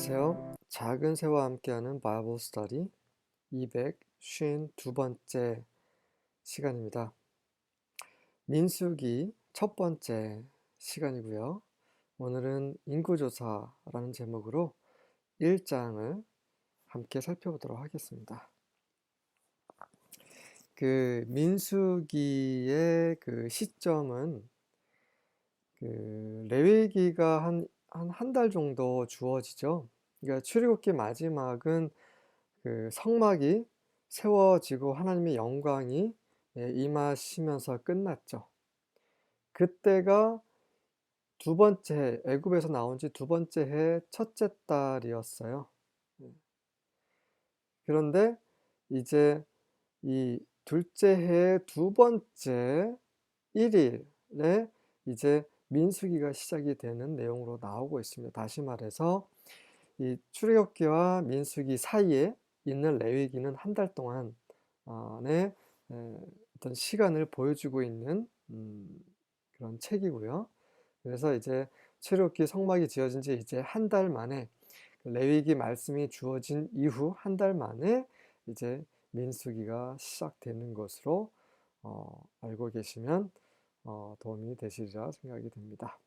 안녕하세요. 작은 새와 함께하는 바이블 스터디 252번째 시간입니다. 민수기 첫 번째 시간이고요. 오늘은 인구조사라는 제목으로 1장을 함께 살펴보도록 하겠습니다. 그 민수기의 그 시점은 그 레위기가 한 달 정도 주어지죠. 그러니까 출애굽기 마지막은 그 성막이 세워지고 하나님의 영광이 임하시면서 끝났죠. 그때가 두 번째 애굽에서 나온 지 두 번째 해 첫째 달이었어요. 그런데 이제 이 둘째 해 두 번째 1일에 이제 민수기가 시작이 되는 내용으로 나오고 있습니다. 다시 말해서 이 출애굽기와 민수기 사이에 있는 레위기는 한 달 동안의 어떤 시간을 보여주고 있는 그런 책이고요. 그래서 이제 출애굽기 성막이 지어진 지 이제 한 달 만에 레위기 말씀이 주어진 이후 한 달 만에 이제 민수기가 시작되는 것으로 알고 계시면 도움이 되시리라 생각이 됩니다.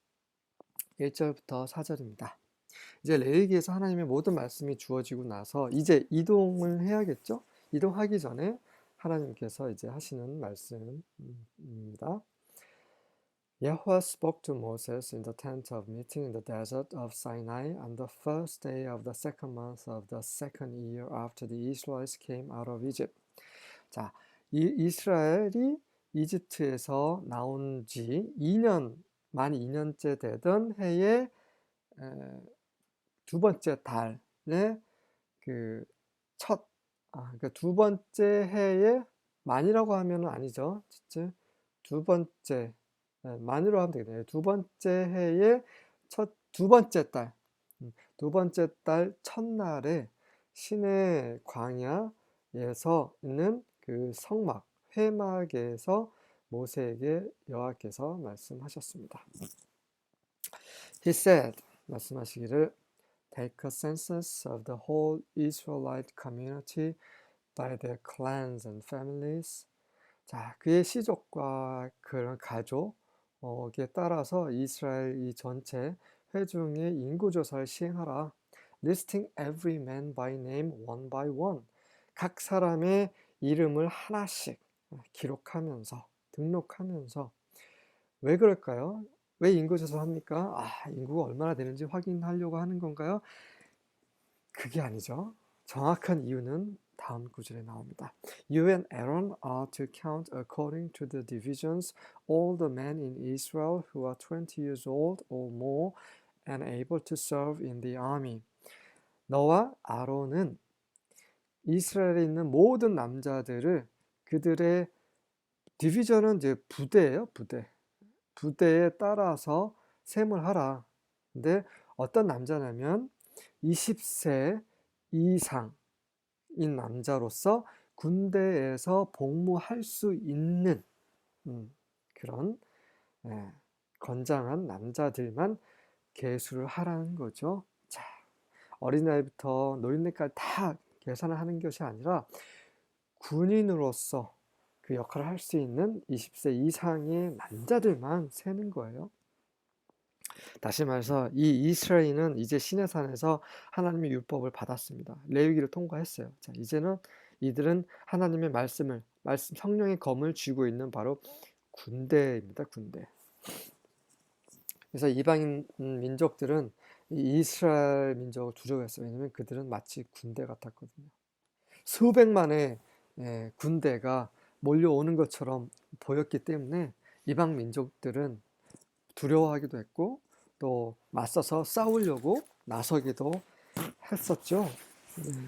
1절부터 4절입니다. 이제 레위기에서 하나님의 모든 말씀이 주어지고 나서 이제 이동을 해야겠죠? 이동하기 전에 하나님께서 이제 하시는 말씀입니다. Yahweh spoke to Moses in the tent of meeting in the desert of Sinai on the first day of the second month of the second year after the Israelites came out of Egypt. 자, 이스라엘이 이집트에서 나온 지 만 2년째 되던 해의 두 번째 달에 그 그러니까 두 번째 해에 만이라고 하면 아니죠. 두 번째 만으로 하면 되겠네요. 두 번째 해의 두 번째 달, 두 번째 달 첫날에 시내 광야에서 있는 그 성막 회막에서 모세에게 여호와께서 말씀하셨습니다. He said, 말씀하시기를 Take a census of the whole Israelite community by their clans and families. 자, 그의 시족과 그런 가족에 따라서 이스라엘 이 전체 회중의 인구조사를 시행하라. Listing every man by name one by one. 각 사람의 이름을 하나씩 기록하면서 등록하면서. 왜 그럴까요? 왜 인구조사를 합니까? 인구가 얼마나 되는지 확인하려고 하는 건가요? 그게 아니죠. 정확한 이유는 다음 구절에 나옵니다. You and Aaron are to count according to the divisions all the men in Israel who are 20 years old or more and able to serve in the army. 너와 아론은 이스라엘에 있는 모든 남자들을 그들의 디비전은 이제 부대예요, 부대. 부대에 따라서 셈을 하라. 근데 어떤 남자냐면 20세 이상인 남자로서 군대에서 복무할 수 있는 그런 건장한 남자들만 계수를 하라는 거죠. 자, 어린아이부터 노인네까지 다 계산을 하는 것이 아니라 군인으로서 그 역할을 할 수 있는 20세 이상의 남자들만 세는 거예요. 다시 말해서 이 이스라엘은 이제 시내산에서 하나님의 율법을 받았습니다. 레위기를 통과했어요. 자, 이제는 이들은 하나님의 성령의 검을 쥐고 있는 바로 군대입니다. 군대. 그래서 이방인 민족들은 이 이스라엘 민족을 두려워했어요. 왜냐하면 그들은 마치 군대 같았거든요. 수백만의 군대가 몰려오는 것처럼 보였기 때문에 이방 민족들은 두려워하기도 했고 또 맞서서 싸우려고 나서기도 했었죠.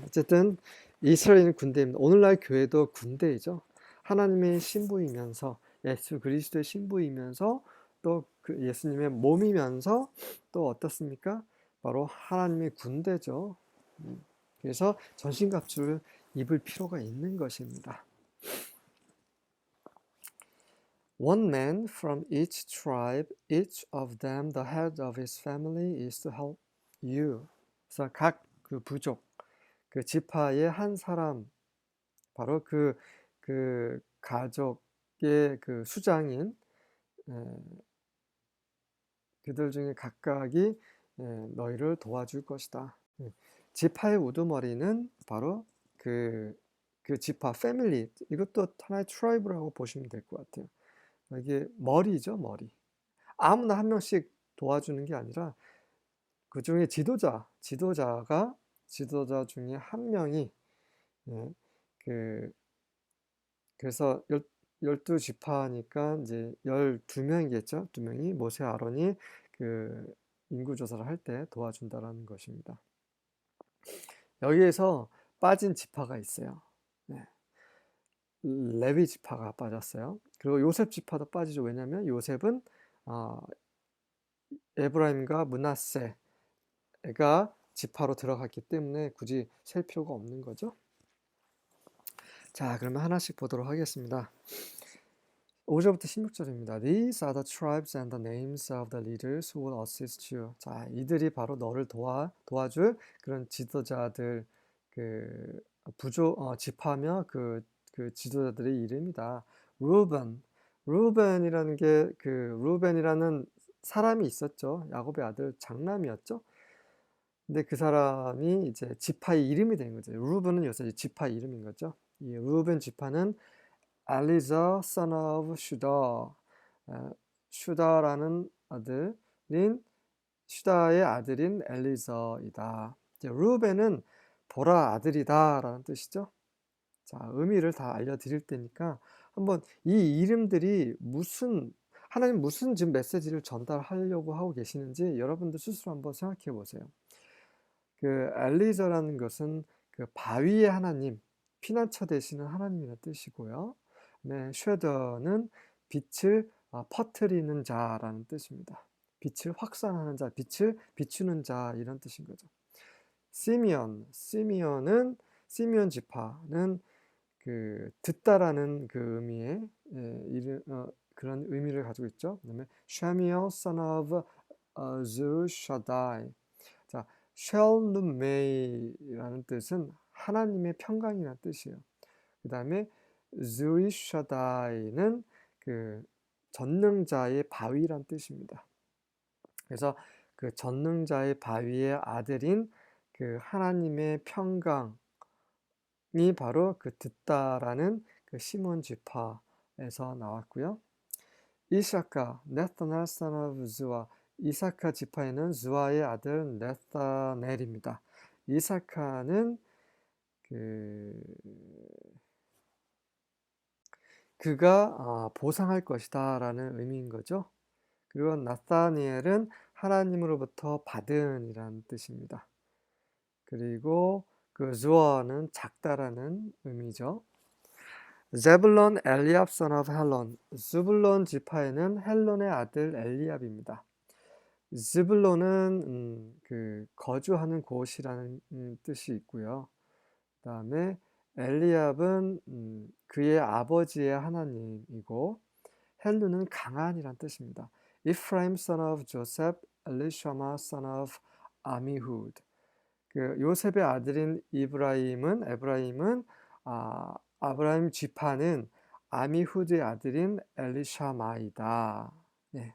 어쨌든 이스라엘은 군대입니다. 오늘날 교회도 군대이죠. 하나님의 신부이면서 예수 그리스도의 신부이면서 또 그 예수님의 몸이면서 또 어떻습니까? 바로 하나님의 군대죠. 그래서 전신갑주를 입을 필요가 있는 것입니다. One man from each tribe, each of them the head of his family, is to help you. 그래서 각 그 부족, 그 지파의 한 사람, 바로 그 가족의 그 수장인 그들 중에 각각이 너희를 도와줄 것이다. 지파의 우두머리는 바로 그 지파, 패밀리, 이것도 하나의 트라이브라고 보시면 될 것 같아요. 이게 머리죠, 머리. 아무나 한 명씩 도와주는 게 아니라 그 중에 지도자 중에 한 명이 예, 그 그래서 12지파니까 이제 12명이겠죠. 2명이 모세 아론이 그 인구 조사를 할 때 도와준다라는 것입니다. 여기에서 빠진 지파가 있어요. 네. 레위 지파가 빠졌어요. 그리고 요셉 지파도 빠지죠. 왜냐하면 요셉은 에브라임과 므낫세가 지파로 들어갔기 때문에 굳이 셀 필요가 없는 거죠. 자, 그러면 하나씩 보도록 하겠습니다. 5절부터 16절입니다. These are the tribes and the names of the leaders who will assist you. 자, 이들이 바로 너를 도와줄 그런 지도자들, 그 지파며 그 지도자들의 이름이다. 루벤이라는 게 루벤이라는 사람이 있었죠. 야곱의 아들 장남이었죠. 근데 그 사람이 이제 지파의 이름이 된 거죠. 루벤은 요새 지파 이름인 거죠. 이 루벤 지파는 엘리자 son of 슈다, 슈다라는 슈다의 아들인 엘리자이다. 루벤은 보라 아들이다라는 뜻이죠. 자, 의미를 다 알려드릴 테니까 한번 이 이름들이 하나님 무슨 지금 메시지를 전달하려고 하고 계시는지 여러분들 스스로 한번 생각해 보세요. 그 엘리자라는 것은 그 바위의 하나님, 피난처 되시는 하나님이라는 뜻이고요. 네, 쉐더는 빛을 퍼뜨리는 자라는 뜻입니다. 빛을 확산하는 자, 빛을 비추는 자, 이런 뜻인 거죠. 시미온 지파는 그 듣다라는 그 의미의 그런 의미를 가지고 있죠. 그다음에 샤미엘 son of zu르샤다이. 자, 쉘루메이라는 뜻은 하나님의 평강이라는 뜻이에요. 그 다음에 zurishaddai는 그 전능자의 바위란 뜻입니다. 그래서 그 전능자의 바위의 아들인 그 하나님의 평강이 바로 그 듣다라는 그 시몬 지파에서 나왔고요. 이사카, 네타넬 son of zu아, 이사카 지파에는 zu아의 아들 네타넬입니다. 이사카는 그가 보상할 것이다 라는 의미인 거죠. 그리고 나타니엘은 하나님으로부터 받은이라는 뜻입니다. 그리고 그 zu아는 작다라는 의미죠. 제블론 엘리압 son of 헬론, 스불론 지파에는 헬론의 아들 엘리압입니다. 스불론은 그 거주하는 곳이라는 뜻이 있고요. 그 다음에 엘리압은 그의 아버지의 하나님이고, 헬론은 강한이란 뜻입니다. 이프라임 son of Joseph, 엘리샤마 son of 아미훗. 그 요셉의 아들인 에브라임은 아브라임 지파는 아미훗의 아들인 엘리샤마이다. 네.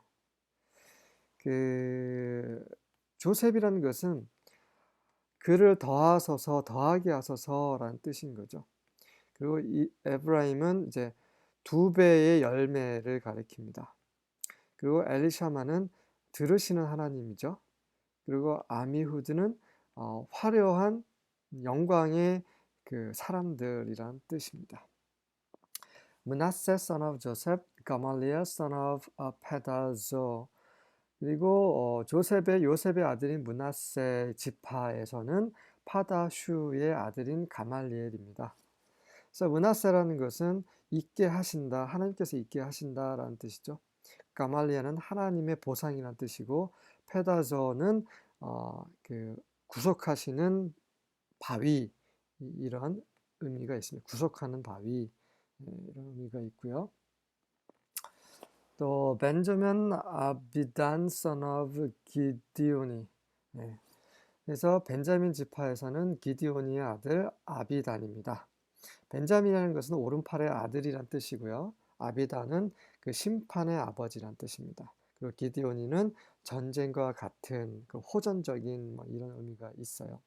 그 조셉이라는 것은 그를 더하게 하소서라는 뜻인 거죠. 그리고 이 에브라임은 이제 2배의 열매를 가리킵니다. 그리고 엘리샤마는 들으시는 하나님이죠. 그리고 아미후드는 화려한 영광의 그 사람들이란 뜻입니다. 므낫세 son of Joseph, 가말리엘 son of 페다조. 그리고 요셉의 아들인 므낫세 지파에서는 파다슈의 아들인 가말리엘입니다. 그래서 므낫세라는 것은 있게 하신다, 하나님께서 있게 하신다라는 뜻이죠. 가말리엘은 하나님의 보상이라는 뜻이고, 페다저는 그 구속하시는 바위, 이런 의미가 있습니다. 구속하는 바위, 이런 의미가 있고요. 또 벤저민 아비단 son of 기디오니, 그래서 벤자민 지파에서는 기디온의 아들 아비단입니다. 벤자민이라는 것은 오른팔의 아들이란 뜻이고요. 아비단은 그 심판의 아버지란 뜻입니다. 그리고 기디온이는 전쟁과 같은 그 호전적인 뭐 이런 의미가 있어요.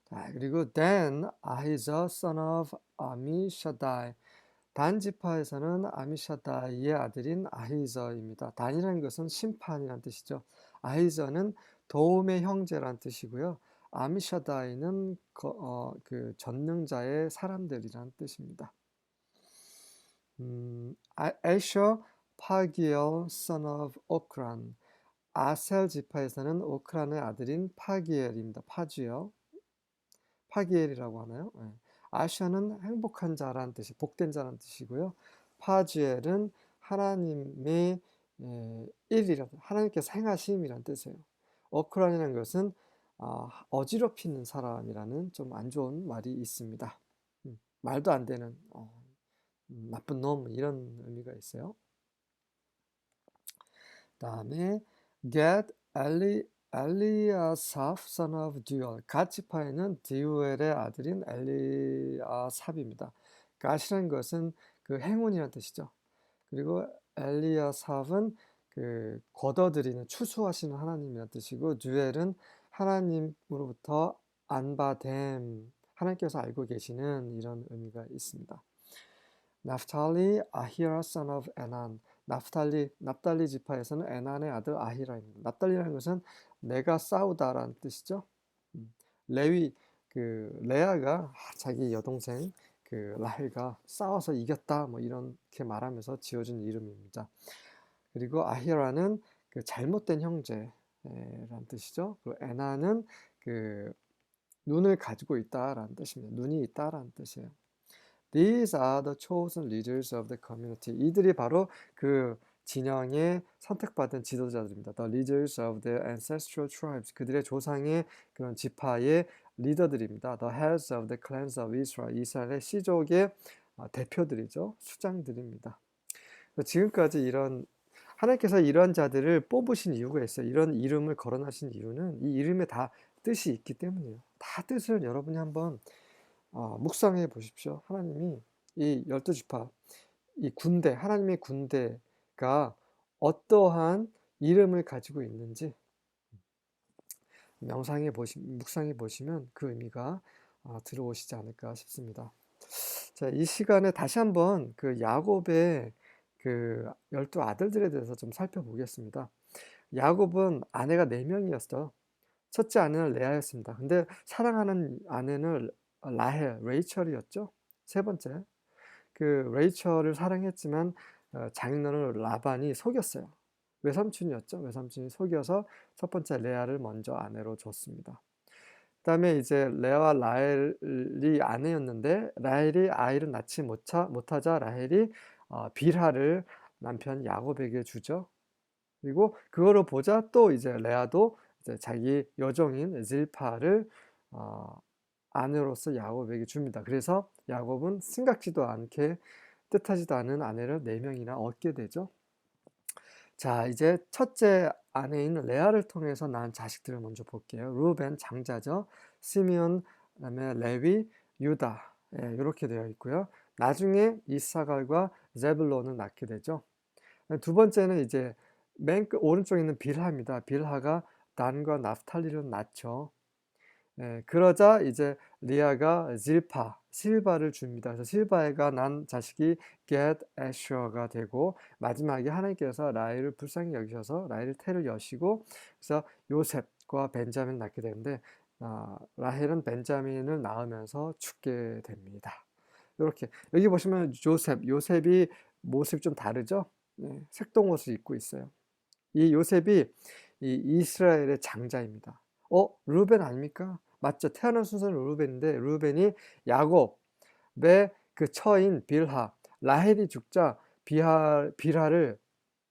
자, 그리고 Dan Ahijah son of Amishadai. 단 지파에서는 아미샤다이의 아들인 아히저입니다. 단이라는 것은 심판이란 뜻이죠. 아히저는 도움의 형제란 뜻이고요. 아미샤다이는 그 전능자의 사람들이란 뜻입니다. 에셔 파기엘 son of 오크란. 아셀 지파에서는 오크란의 아들인 파기엘입니다. 파기엘이라고 하나요? 네. 아셔는 행복한 자란 뜻이, 복된 자란 뜻이고요. 파지엘은 하나님의 하나님께서 행하심이란 뜻이에요. 어크란이라는 것은 어지럽히는 사람이라는 좀 안 좋은 말이 있습니다. 말도 안 되는 나쁜 놈 이런 의미가 있어요. 다음에 get 엘리아삽 son of 듀얼. 갓 지파에는 디우엘의 아들인 엘리아삽입니다. 갓이라는 것은 그 행운이라는 뜻이죠. 그리고 엘리아삽은 그 거둬들이는 추수하시는 하나님이라는 뜻이고 듀엘은 하나님으로부터 안바됨, 하나님께서 알고 계시는 이런 의미가 있습니다. 나프탈리 아히라 son of 에난. 납달리 지파에서는 에난의 아들 아히라입니다. 납달리라는 것은 내가 싸우다라는 뜻이죠. 레위 그 레아가 자기 여동생 그 라헬과 싸워서 이겼다 뭐 이렇게 말하면서 지어진 이름입니다. 그리고 아히라는 그 잘못된 형제라는 뜻이죠. 그리고 에난은 그 눈을 가지고 있다라는 뜻입니다. 눈이 있다라는 뜻이에요. These are the chosen leaders of the community. 이들이 바로 그 진영의 선택받은 지도자들입니다. The leaders of the ancestral tribes. 그들의 조상의 그런 지파의 리더들입니다. The heads of the clans of Israel. 이스라엘의 씨족의 대표들이죠. 수장들입니다. 지금까지 하나님께서 이런 자들을 뽑으신 이유가 있어요. 이런 이름을 거론하신 이유는 이 이름에 다 뜻이 있기 때문이에요. 다 뜻을 여러분이 한번 묵상해 보십시오. 하나님이 이 12지파, 이 군대, 하나님의 군대가 어떠한 이름을 가지고 있는지 묵상해 보시면 그 의미가 들어오시지 않을까 싶습니다. 자, 이 시간에 다시 한번 그 야곱의 그 12아들들에 대해서 좀 살펴보겠습니다. 야곱은 아내가 4명이었어요. 첫째 아내는 레아였습니다. 근데 사랑하는 아내는 레이첼이었죠. 세 번째, 그 레이첼을 사랑했지만 장인어른 라반이 속였어요. 외삼촌이었죠. 외삼촌이 속여서 첫 번째 레아를 먼저 아내로 줬습니다. 그다음에 이제 레아와 라헬이 아내였는데 라헬이 아이를 낳지 못하자 라헬이 빌하를 남편 야곱에게 주죠. 그리고 그거를 보자 또 이제 레아도 이제 자기 여종인 질파를 아내로서 야곱에게 줍니다. 그래서 야곱은 생각지도 않게 뜻하지도 않은 아내를 4명이나 얻게 되죠. 자, 이제 첫째 아내인 레아를 통해서 낳은 자식들을 먼저 볼게요. 루벤 장자죠. 시므온, 그다음에 레위, 유다 이렇게 되어 있고요. 나중에 이사갈과 제블론을 낳게 되죠. 두 번째는 이제 맨 오른쪽에 있는 빌하입니다. 빌하가 단과 나프탈리를 낳죠. 그러자 이제 리아가 실바를 줍니다. 그래서 실바가 난 자식이 겟 애셔가 되고 마지막에 하나님께서 라헬을 불쌍히 여기셔서 라헬의 태를 여시고 그래서 요셉과 벤자민을 낳게 되는데 라헬은 벤자민을 낳으면서 죽게 됩니다. 이렇게 여기 보시면 요셉이 모습이 좀 다르죠? 색동옷을 입고 있어요. 이 요셉이 이 이스라엘의 장자입니다. 루벤 아닙니까? 맞죠. 태어난 순서는 루벤인데 루벤이 야곱의 그 처인 빌하, 라헬이 죽자 빌하를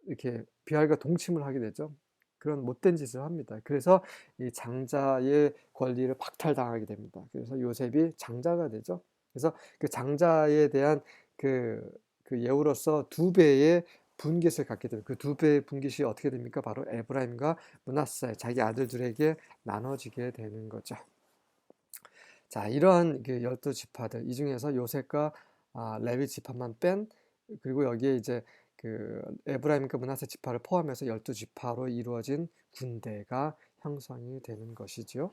이렇게 비할과 동침을 하게 되죠. 그런 못된 짓을 합니다. 그래서 이 장자의 권리를 박탈당하게 됩니다. 그래서 요셉이 장자가 되죠. 그래서 그 장자에 대한 그 예우로서 2배의 분깃을 갖게 됩니다. 그 두 배의 분깃이 어떻게 됩니까? 바로 에브라임과 므낫세 자기 아들들에게 나눠지게 되는 거죠. 자, 이러한 그 12지파들 이 중에서 요셉과 레위 지파만 뺀 그리고 여기에 이제 그 에브라임과 므낫세 지파를 포함해서 12지파로 이루어진 군대가 형성이 되는 것이지요.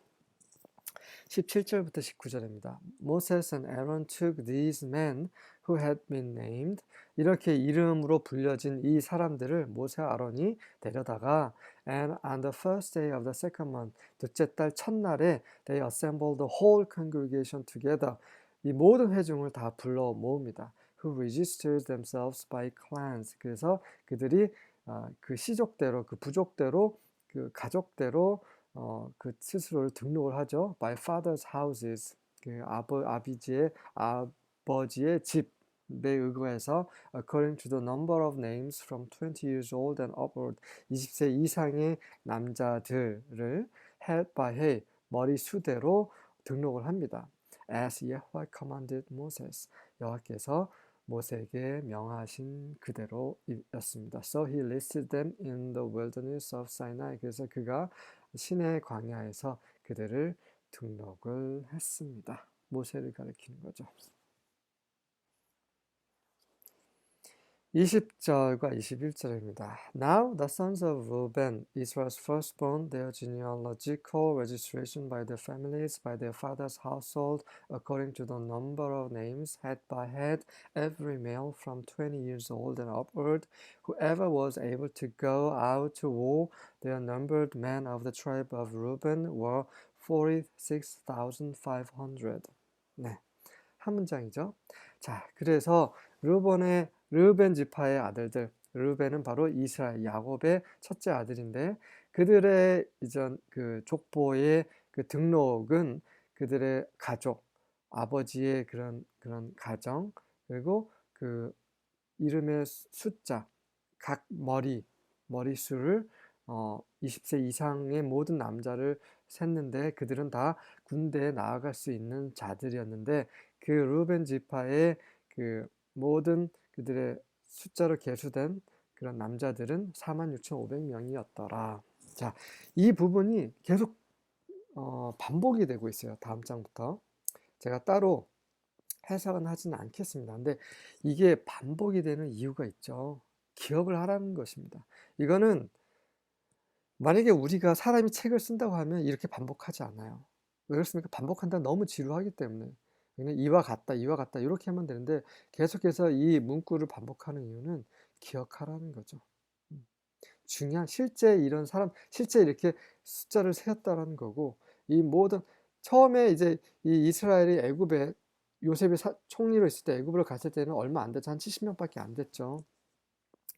17절부터 19절입니다. Moses and Aaron took these men who had been named. 이렇게 이름으로 불려진 이 사람들을 모세와 아론이 데려다가 and on the first day of the second month, 둘째 달 첫날에 they assembled the whole congregation together. 이 모든 회중을 다 불러 모읍니다. who registered themselves by clans. 그래서 그들이 그 시족대로, 그 부족대로, 그 가족대로 그 스스로를 등록을 하죠. by fathers' houses. 그 아버지의 집에 의거해서 according to the number of names from 20 years old and upward. 20세 이상의 남자들을 head by head, 머리 수대로 등록을 합니다. as Yahweh commanded Moses. 여호와께서 모세에게 명하신 그대로였습니다. So he listed them in the wilderness of Sinai. 그래서 그가 시내 광야에서 그들을 등록을 했습니다. 모세를 가리키는 거죠. 20절과 21절입니다. Now the sons of Reuben, Israel's firstborn, their genealogical registration by their families, by their father's household, according to the number of names, head by head, every male from 20 years old and upward, whoever was able to go out to war, their numbered men of the tribe of Reuben were 46,500. 네, 한 문장이죠. 자, 그래서 르우벤 지파의 아들들, 르우벤은 바로 이스라엘 야곱의 첫째 아들인데 그들의 이전 그 족보의 그 등록은 그들의 가족, 아버지의 그런 가정, 그리고 그 이름의 숫자, 각 머리수를 20세 이상의 모든 남자를 셌는데 그들은 다 군대에 나아갈 수 있는 자들이었는데 그 르우벤 지파의 그 모든 그들의 숫자로 계수된 그런 남자들은 46,500명이었더라. 자, 이 부분이 계속 반복이 되고 있어요. 다음 장부터. 제가 따로 해석은 하지는 않겠습니다. 근데 이게 반복이 되는 이유가 있죠. 기억을 하라는 것입니다. 이거는 만약에 우리가 사람이 책을 쓴다고 하면 이렇게 반복하지 않아요. 왜 그렇습니까? 반복한다 너무 지루하기 때문에. 그냥 이와 같다, 이와 같다 이렇게 하면 되는데 계속해서 이 문구를 반복하는 이유는 기억하라는 거죠. 중요한 실제 이런 사람, 실제 이렇게 숫자를 세었다라는 거고 이 모든 처음에 이제 이 이스라엘이 애굽에 요셉이 총리로 있을 때 애굽으로 갔을 때는 얼마 안 됐죠. 한 70명밖에 안 됐죠.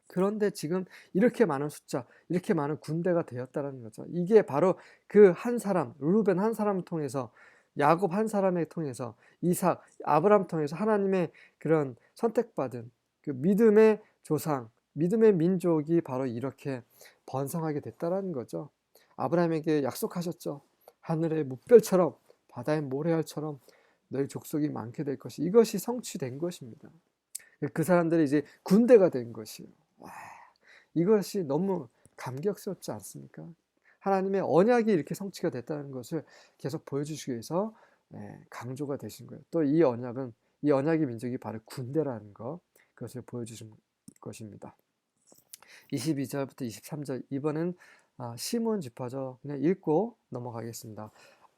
그런데 지금 이렇게 많은 숫자, 이렇게 많은 군대가 되었다는 거죠. 이게 바로 그 한 사람, 르우벤 한 사람을 통해서, 야곱 한 사람을 통해서, 이삭, 아브라함 통해서 하나님의 그런 선택받은 그 믿음의 조상, 믿음의 민족이 바로 이렇게 번성하게 됐다는 거죠. 아브라함에게 약속하셨죠. 하늘의 뭇별처럼, 바다의 모래알처럼 너희 족속이 많게 될 것이, 이것이 성취된 것입니다. 그 사람들이 이제 군대가 된 것이에요. 와, 이것이 너무 감격스럽지 않습니까? 하나님의 언약이 이렇게 성취가 됐다는 것을 계속 보여주시기 위해서 강조가 되신 거예요. 또 이 언약의 민족이 바로 군대라는 것, 그것을 보여주신 것입니다. 22절부터 23절, 이번엔 시몬 지파죠. 그냥 읽고 넘어가겠습니다.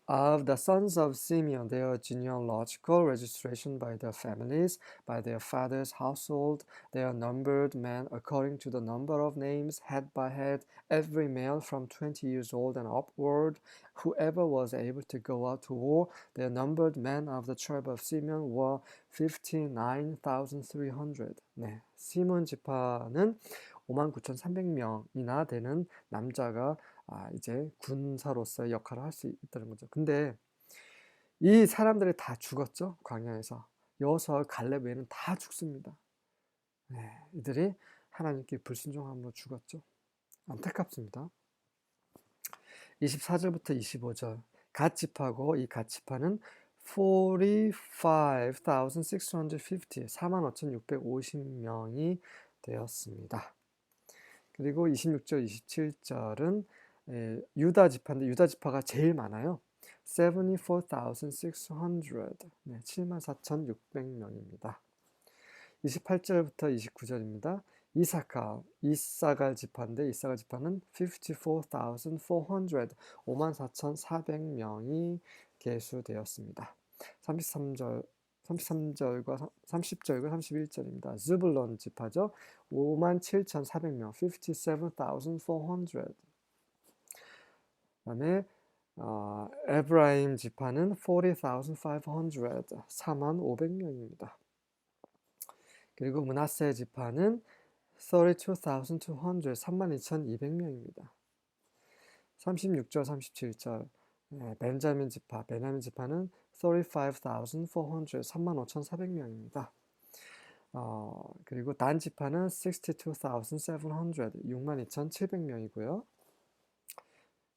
Of the sons of Simeon, their genealogical registration by their families, by their father's household, they are numbered men according to the number of names, head by head, every male from 20 years old and upward, whoever was able to go out to war. Their numbered men of the tribe of Simeon were 59,300. 네, 시몬 지파는 59,300명이나 되는 남자가 이제 군사로서의 역할을 할 수 있다는 거죠. 근데 이 사람들이 다 죽었죠. 광야에서. 여호수아와 갈렙 외에는 다 죽습니다. 이들이 하나님께 불순종함으로 죽었죠. 안타깝습니다. 24절부터 25절. 갓 지파고 이 갓 지파는 45,650, 45,650명이 되었습니다. 그리고 26절, 27절은 유다 지파인데 유다 지파가 제일 많아요. 74,600. 네, 74,600명입니다. 28절부터 29절입니다. 이사갈 지파인데 이사갈 지파는 54,400, 54,400명이 계수되었습니다. 33절과 30절과 31절입니다. 즈불론 지파죠. 57,400명, 57,400. 그다음에 에브라임 지파는 40,500, 45,500명입니다. 그리고 므낫세 지파는 32,200, 32,200명입니다. 36절, 37절 베냐민 지파는 35,400, 35,400명입니다. 그리고 단 지파는 62,700, 62,700명이고요.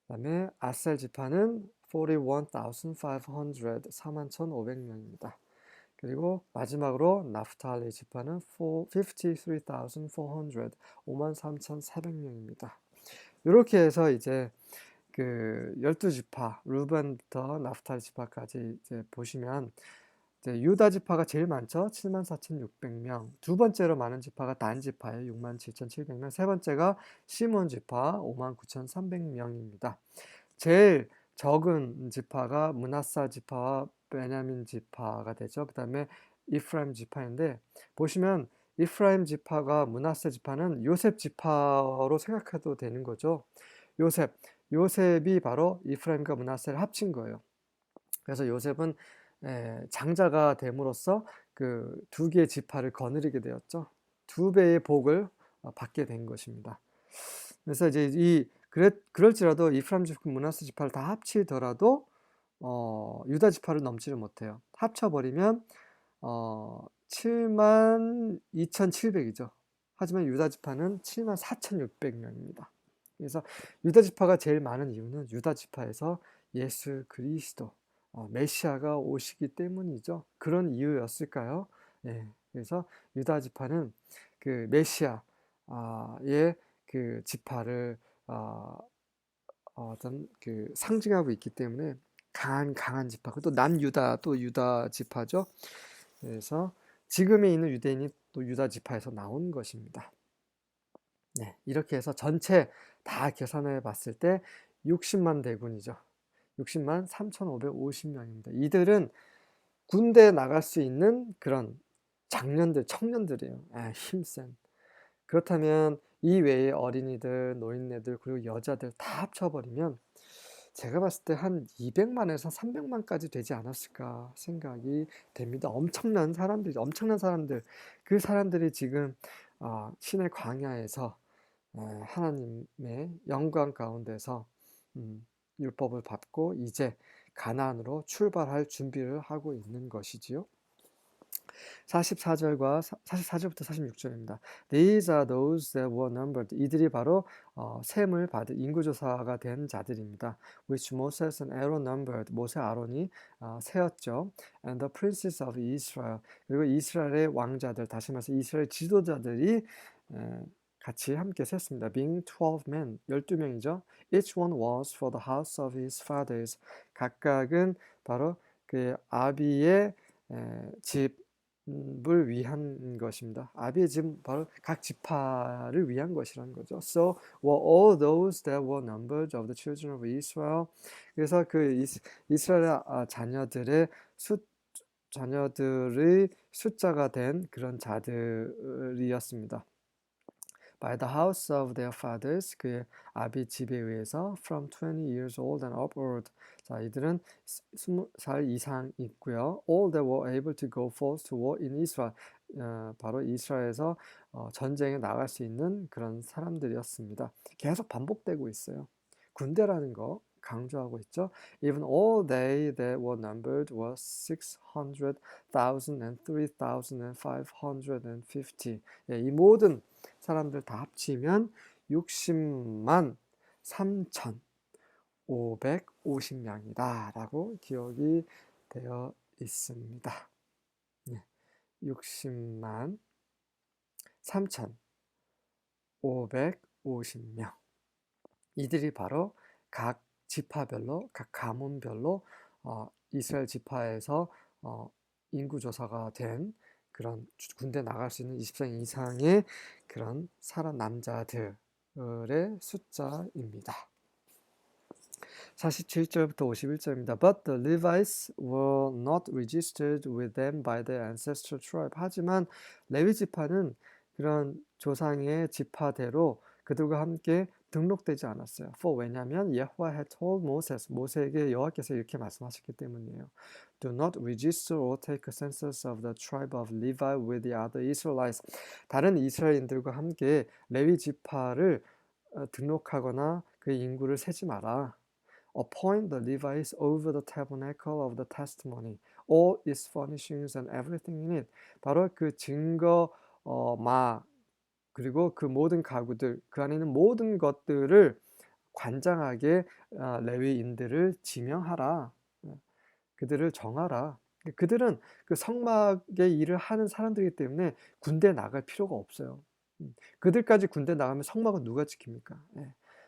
그 다음에 아셀 지파는 41,500, 41,500명입니다. 그리고 마지막으로 나프탈리 지파는 53,400, 53,400명입니다. 이렇게 해서 이제 그 12지파, 루벤부터 나프탈리 지파까지 이제 보시면 이제 유다 지파가 제일 많죠. 74,600명. 두 번째로 많은 지파가 단 지파예요. 67,700명. 세 번째가 시몬 지파 59,300명입니다. 제일 적은 지파가 므낫사 지파와 베냐민 지파가 되죠. 그 다음에 이프라임 지파인데 보시면 이프라임 지파가 므낫세 지파는 요셉 지파로 생각해도 되는 거죠. 요셉이 바로 이프라임과 므낫세를 합친 거예요. 그래서 요셉은 장자가 됨으로써 그 두 개의 지파를 거느리게 되었죠. 두 배의 복을 받게 된 것입니다. 그래서 이제 그럴지라도 이프라임 지파, 므낫세 지파를 다 합치더라도 유다 지파를 넘지를 못해요. 합쳐버리면 72,700이죠. 하지만 유다 지파는 74,600명입니다. 그래서 유다 지파가 제일 많은 이유는 유다 지파에서 예수 그리스도 메시아가 오시기 때문이죠. 그런 이유였을까요? 예, 그래서 유다 지파는 그 메시아의 그 지파를 어떤 그 상징하고 있기 때문에 강한 지파, 또 남유다 또 유다 지파죠. 그래서 지금에 있는 유대인이 또 유다 지파에서 나온 것입니다. 네, 이렇게 해서 전체 다 계산해 봤을 때 60만 대군이죠. 60만 3,550명입니다. 이들은 군대에 나갈 수 있는 그런 청년들이에요. 힘센. 그렇다면 이 외에 어린이들, 노인네들, 그리고 여자들 다 합쳐버리면 제가 봤을 때 한 200만에서 300만까지 되지 않았을까 생각이 됩니다. 엄청난 사람들. 그 사람들이 지금 신의 광야에서 하나님의 영광 가운데서 율법을 받고 이제 가나안으로 출발할 준비를 하고 있는 것이지요. 44절부터 46절입니다. These are those that were numbered. 이들이 바로 셈을 받은 인구조사가 된 자들입니다. Which Moses and Aaron numbered. 모세 아론이 세었죠. And the princes of Israel. 그리고 이스라엘의 왕자들, 다시 말해서 이스라엘 지도자들이 같이 함께 셌습니다. Being 12 men, 12명이죠. Each one was for the house of his fathers. 각각은 바로 그 아비의 집을 위한 것입니다. 아비의 집 바로 각 지파를 위한 것이라는 거죠. So were all those that were numbered of the children of Israel. 그래서 그 이스라엘 자녀들의 숫자가 된 그런 자들이었습니다. By the house of their fathers, 그의 아비 집에 의해서 from 20 years old and upward. 자, 이들은 20살 이상 있고요. All that were able to go forth to war in Israel. 바로 이스라엘에서 전쟁에 나갈 수 있는 그런 사람들이었습니다. 계속 반복되고 있어요. 군대라는 거 강조하고 있죠. Even all they that were numbered was 600,000 and 3,550. 예, 이 모든 사람들 다 합치면 60만 3,550명이다 라고 기억이 되어 있습니다. 60만 3,550 250명. 이들이 바로 각 지파별로, 각 가문별로 이스라엘 지파에서 인구 조사가 된 그런 군대 나갈 수 있는 20세 이상의 그런 사람 남자들의 숫자입니다. 47절부터 51절입니다. But the Levites were not registered with them by their ancestral tribe. 하지만 레위 지파는 그런 조상의 지파대로 그들과 함께 등록되지 않았어요. For 왜냐하면 여호와 had told Moses, 모세에게 여호와께서 이렇게 말씀하셨기 때문이에요. Do not register or take a census of the tribe of Levi with the other Israelites. 다른 이스라엘인들과 함께 레위 지파를 등록하거나 그의 인구를 세지 마라. Appoint the Levites over the tabernacle of the testimony, all its furnishings and everything in it. 바로 그 증거 마 그리고 그 모든 가구들, 그 안에 있는 모든 것들을 관장하게 레위인들을 지명하라. 그들을 정하라. 그들은 그 성막의 일을 하는 사람들이기 때문에 군대에 나갈 필요가 없어요. 그들까지 군대 나가면 성막은 누가 지킵니까?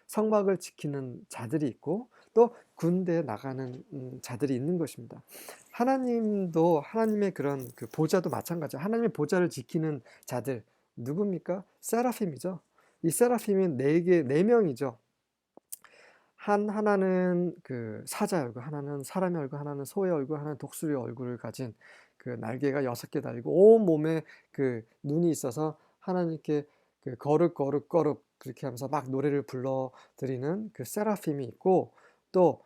성막을 지키는 자들이 있고 또 군대에 나가는 자들이 있는 것입니다. 하나님도 하나님의 그런 그 보좌도 마찬가지예요. 하나님의 보좌를 지키는 자들 누굽니까? 세라핌이죠. 이 세라핌이 네 명이죠. 하나는 그 사자의 얼굴, 하나는 사람의 얼굴, 하나는 소의 얼굴, 하나는 독수리 얼굴을 가진 그 날개가 6개 달리고 온 몸에 그 눈이 있어서 하나님께 그 거룩 그렇게 하면서 막 노래를 불러드리는 그 세라핌이 있고 또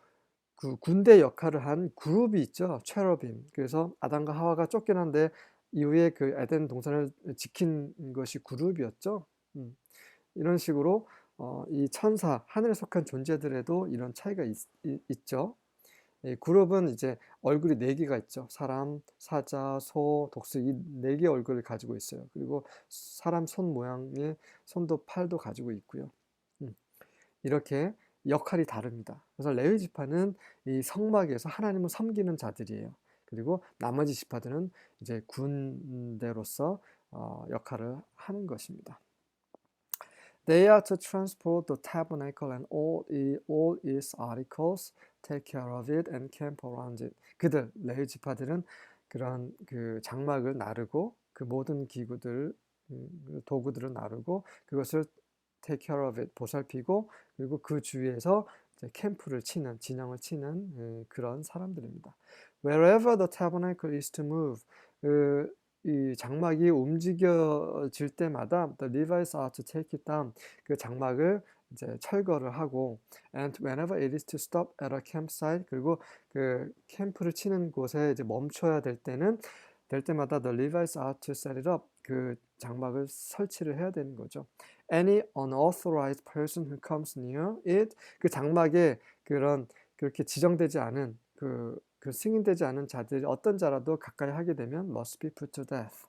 그 군대 역할을 한 그룹이 있죠. 체러빔. 그래서 아담과 하와가 쫓겨난데 이후에 그 에덴 동산을 지킨 것이 그룹이었죠. 이런 식으로 이 천사, 하늘에 속한 존재들에도 이런 차이가 있죠. 그룹은 이제 얼굴이 4개가 있죠. 사람, 사자, 소, 독수리 이 4개의 얼굴을 가지고 있어요. 그리고 사람 손 모양의 손도 팔도 가지고 있고요. 이렇게 역할이 다릅니다. 그래서 레위 지파는 이 성막에서 하나님을 섬기는 자들이에요. 그리고 나머지 지파들은 이제 군대로서 역할을 하는 것입니다. They are to transport the tabernacle and all its articles, take care of it and camp around it. 그들 레위 지파들은 그런 그 장막을 나르고 그 모든 기구들 도구들을 나르고 그것을 take care of it 보살피고 그리고 그 주위에서 이제 캠프를 치는 진영을 치는 그런 사람들입니다. Wherever the tabernacle is to move, 이 장막이 움직여질 때마다 the Levites are to take it down. 그 장막을 이제 철거를 하고 and whenever it is to stop at a campsite 그리고 그 캠프를 치는 곳에 이제 멈춰야 될 때마다 the Levites are to set it up. 그 장막을 설치를 해야 되는 거죠. Any unauthorized person who comes near it 그 장막에 그렇게 지정되지 않은 그 승인되지 않은 자들이 어떤 자라도 가까이 하게 되면 must be put to death.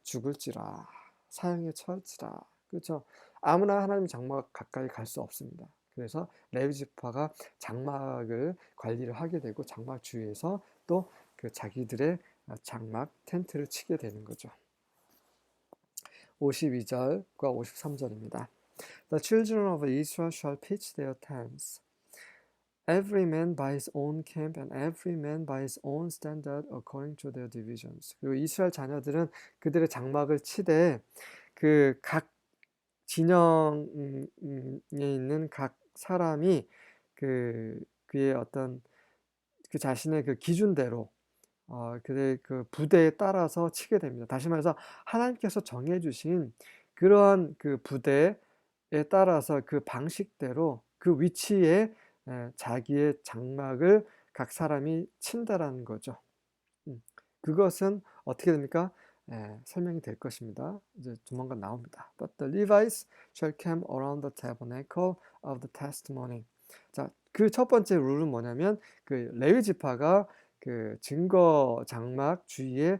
죽을지라 사형에 처할지라. 그렇죠? 아무나 하나님 장막 가까이 갈 수 없습니다. 그래서 레위 지파가 장막을 관리를 하게 되고 장막 주위에서 또 그 자기들의 장막 텐트를 치게 되는 거죠. 52절과 53절입니다. The children of Israel shall pitch their tents. Every man by his own camp and every man by his own standard according to their divisions. 그리고 이스라엘 자녀들은 그들의 장막을 치되 그 각 진영에 있는 각 사람이 그의 어떤 그 자신의 그 기준대로 그의 그 부대에 따라서 치게 됩니다. 다시 말해서 하나님께서 정해주신 그러한 그 부대에 따라서 그 방식대로 그 위치에 자기의 장막을 각 사람이 친다라는 거죠. 그것은 어떻게 됩니까? 설명이 될 것입니다. 이제 조만간 나옵니다. But the Levites shall camp around the tabernacle of the testimony. 자, 그 첫 번째 룰은 뭐냐면 그 레위 지파가 그 증거 장막 주위에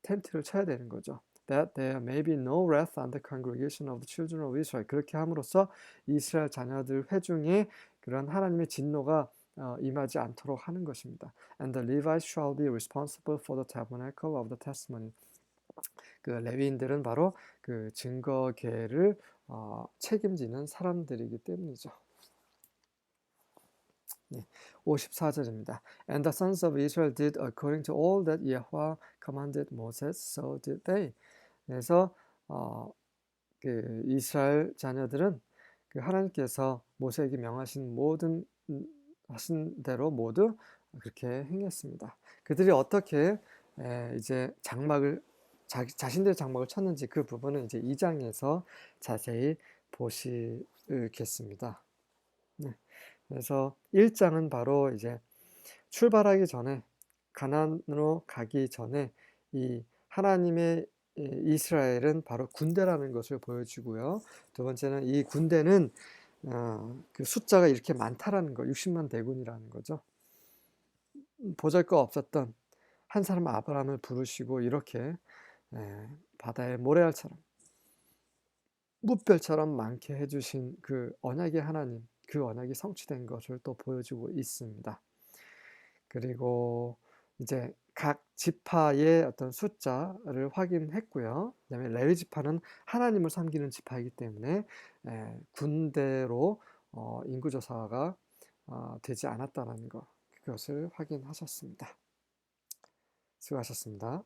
텐트를 쳐야 되는 거죠. That there may be no wrath on the congregation of the children of Israel. 그렇게 함으로써 이스라엘 자녀들 회중에 그런 하나님의 진노가 임하지 않도록 하는 것입니다. And the Levites shall be responsible for the tabernacle of the testimony. 그 레위인들은 바로 그 증거궤를 책임지는 사람들이기 때문이죠. 네, 54절입니다. And the sons of Israel did according to all that Yahweh commanded Moses, so did they. 그래서 그 이스라엘 자녀들은 그 하나님께서 모세에게 명하신 모든 하신 대로 모두 그렇게 행했습니다. 그들이 어떻게 이제 장막을 자신들의 장막을 쳤는지 그 부분은 이제 2장에서 자세히 보시겠습니다. 네. 그래서 1장은 바로 이제 출발하기 전에 가나안으로 가기 전에 이 하나님의 이스라엘은 바로 군대라는 것을 보여주고요. 두 번째는 이 군대는 그 숫자가 이렇게 많다라는 거, 60만 대군이라는 거죠. 보잘것 없었던 한 사람 아브라함을 부르시고 이렇게 바다의 모래알처럼 무별처럼 많게 해주신 그 언약의 하나님, 그 언약이 성취된 것을 또 보여주고 있습니다. 그리고 이제 각 지파의 어떤 숫자를 확인했고요. 그다음에 레위 지파는 하나님을 섬기는 지파이기 때문에 군대로 인구 조사가 되지 않았다는 것, 그것을 확인하셨습니다. 수고하셨습니다.